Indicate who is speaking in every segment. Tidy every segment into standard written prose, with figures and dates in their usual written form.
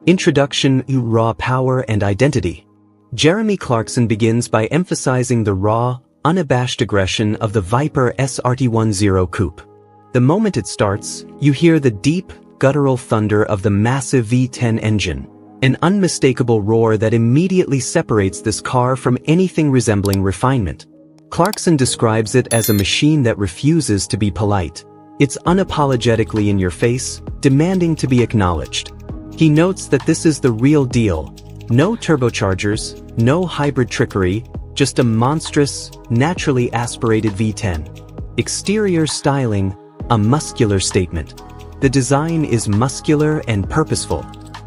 Speaker 1: Introduction to Raw Power and Identity. Jeremy Clarkson begins by emphasizing the raw, unabashed aggression of the VIPER SRT-10 coupe. The moment it starts, you hear the deep, guttural thunder of the massive V10 engine, an unmistakable roar that immediately separates this car from anything resembling refinement. Clarkson describes it as a machine that refuses to be polite. It's unapologetically in your face, demanding to be acknowledged. He notes that this is the real deal. No turbochargers, no hybrid trickery, just a monstrous, naturally aspirated V10. Exterior styling, a muscular statement. The design is muscular and purposeful.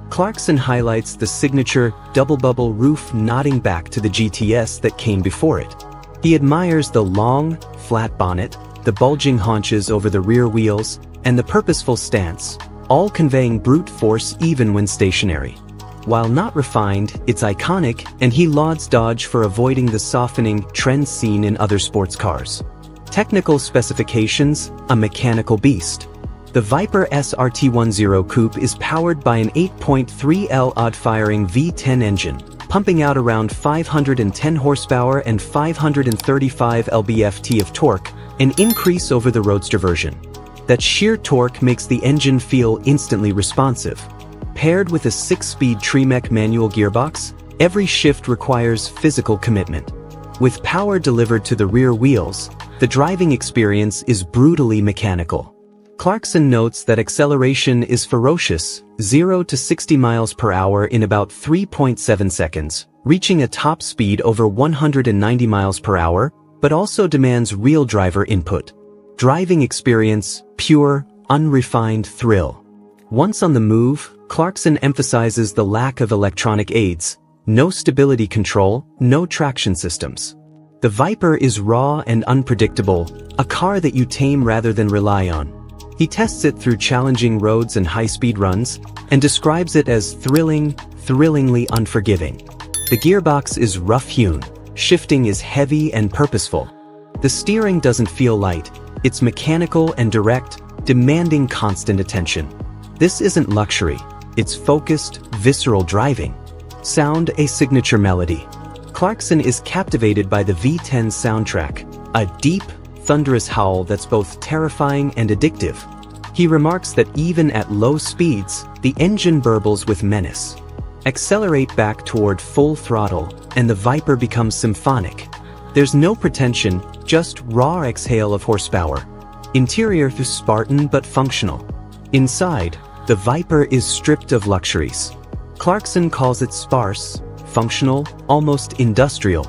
Speaker 1: Clarkson highlights the signature double-bubble roof nodding back to the GTS that came before it. He admires the long, flat bonnet, the bulging haunches over the rear wheels, and the purposeful stance, all conveying brute force even when stationary. While not refined, it's iconic, and he lauds Dodge for avoiding the softening trend seen in other sports cars. Technical specifications: a mechanical beast. The VIPER SRT-10 coupe is powered by an 8.3L odd-firing V10 engine, pumping out around 510 horsepower and 535 lb-ft of torque, an increase over the Roadster version. That sheer torque makes the engine feel instantly responsive. Paired with a 6-speed Tremec manual gearbox, every shift requires physical commitment. With power delivered to the rear wheels, the driving experience is brutally mechanical. Clarkson notes that acceleration is ferocious, 0 to 60 miles per hour in about 3.7 seconds, reaching a top speed over 190 miles per hour, but also demands real driver input. Driving experience, pure, unrefined thrill. Once on the move, Clarkson emphasizes the lack of electronic aids, no stability control, no traction systems. The VIPER is raw and unpredictable, a car that you tame rather than rely on. He tests it through challenging roads and high-speed runs, and describes it as thrillingly unforgiving. The gearbox is rough-hewn, shifting is heavy and purposeful. The steering doesn't feel light, it's mechanical and direct, demanding constant attention. This isn't luxury, it's focused, visceral driving. Sound: a signature melody. Clarkson is captivated by the V10 soundtrack, a deep, thunderous howl that's both terrifying and addictive. He remarks that even at low speeds, the engine burbles with menace. Accelerate back toward full throttle, and the VIPER becomes symphonic. There's no pretension, just raw exhale of horsepower. Interior is Spartan but functional. Inside, the VIPER is stripped of luxuries. Clarkson calls it sparse, functional, almost industrial.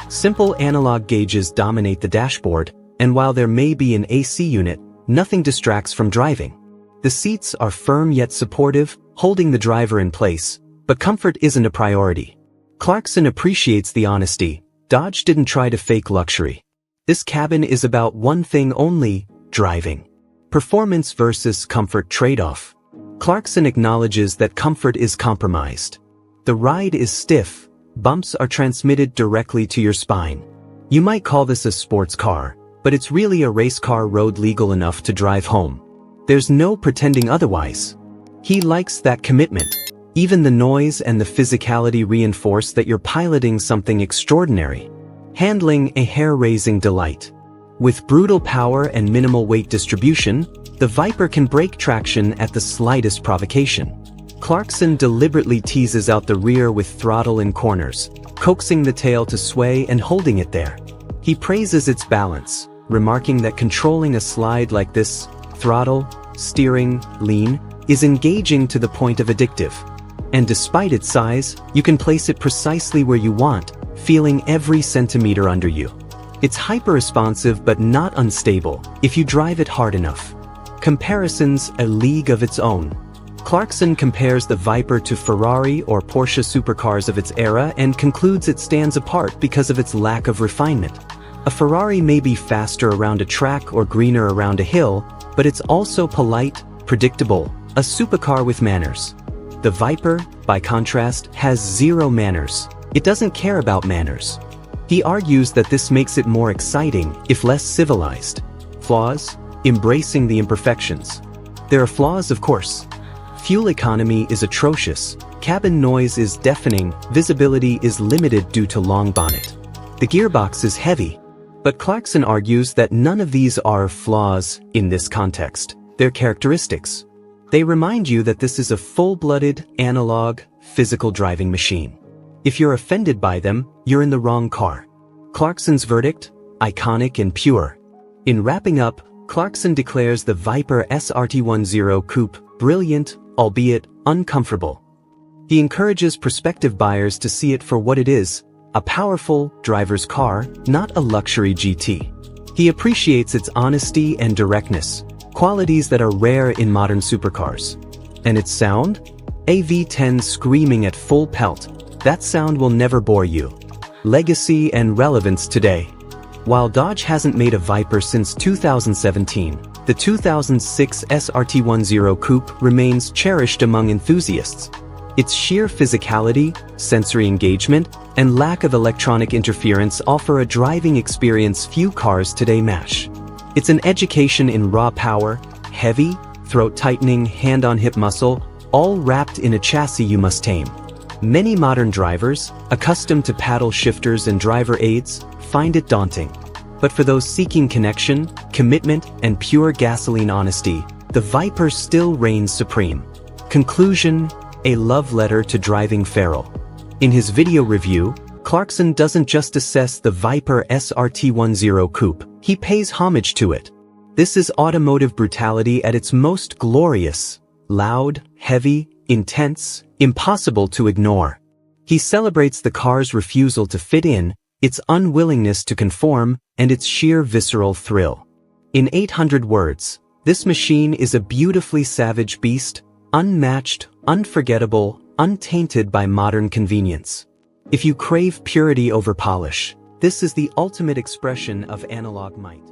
Speaker 1: Simple analog gauges dominate the dashboard, and while there may be an AC unit, nothing distracts from driving. The seats are firm yet supportive, holding the driver in place, but comfort isn't a priority. Clarkson appreciates the honesty. Dodge didn't try to fake luxury. This cabin is about one thing only: driving. Performance versus comfort trade-off. Clarkson acknowledges that comfort is compromised. The ride is stiff, bumps are transmitted directly to your spine. You might call this a sports car, but it's really a race car road legal enough to drive home. There's no pretending otherwise. He likes that commitment. Even the noise and the physicality reinforce that you're piloting something extraordinary. Handling: a hair-raising delight. With brutal power and minimal weight distribution, the VIPER can break traction at the slightest provocation. Clarkson deliberately teases out the rear with throttle in corners, coaxing the tail to sway and holding it there. He praises its balance, remarking that controlling a slide like this, throttle, steering, lean, is engaging to the point of addictive. And despite its size, you can place it precisely where you want, feeling every centimeter under you. It's hyper-responsive but not unstable, if you drive it hard enough. Comparisons: a league of its own. Clarkson compares the VIPER to Ferrari or Porsche supercars of its era and concludes it stands apart because of its lack of refinement. A Ferrari may be faster around a track or greener around a hill, but it's also polite, predictable, a supercar with manners. The VIPER, by contrast, has zero manners. It doesn't care about manners. He argues that this makes it more exciting, if less civilized. Flaws? Embracing the imperfections. There are flaws, of course. Fuel economy is atrocious, Cabin noise is deafening, visibility is limited due to long bonnet. The gearbox is heavy. But Clarkson argues that none of these are flaws in this context. They're characteristics. They remind you that this is a full-blooded, analog, physical driving machine. If you're offended by them, you're in the wrong car. Clarkson's verdict? Iconic and pure. In wrapping up, Clarkson declares the VIPER SRT-10 coupe brilliant, albeit uncomfortable. He encourages prospective buyers to see it for what it is, a powerful driver's car, not a luxury GT. He appreciates its honesty and directness, qualities that are rare in modern supercars. And its sound? A V10 screaming at full pelt. That sound will never bore you. Legacy and relevance today. While Dodge hasn't made a Viper since 2017, the 2006 SRT-10 coupe remains cherished among enthusiasts. Its sheer physicality, sensory engagement, and lack of electronic interference offer a driving experience few cars today match. It's an education in raw power, heavy, throat-tightening, hand-on-hip muscle, all wrapped in a chassis you must tame. Many modern drivers, accustomed to paddle shifters and driver aids, find it daunting. But for those seeking connection, commitment, and pure gasoline honesty, the Viper still reigns supreme. Conclusion: a love letter to driving feral. In his video review, Clarkson doesn't just assess the VIPER SRT-10 coupe, he pays homage to it. This is automotive brutality at its most glorious, loud, heavy, intense, impossible to ignore. He celebrates the car's refusal to fit in, its unwillingness to conform, and its sheer visceral thrill. In 800 words, this machine is a beautifully savage beast, unmatched, unforgettable, untainted by modern convenience. If you crave purity over polish, this is the ultimate expression of analog might.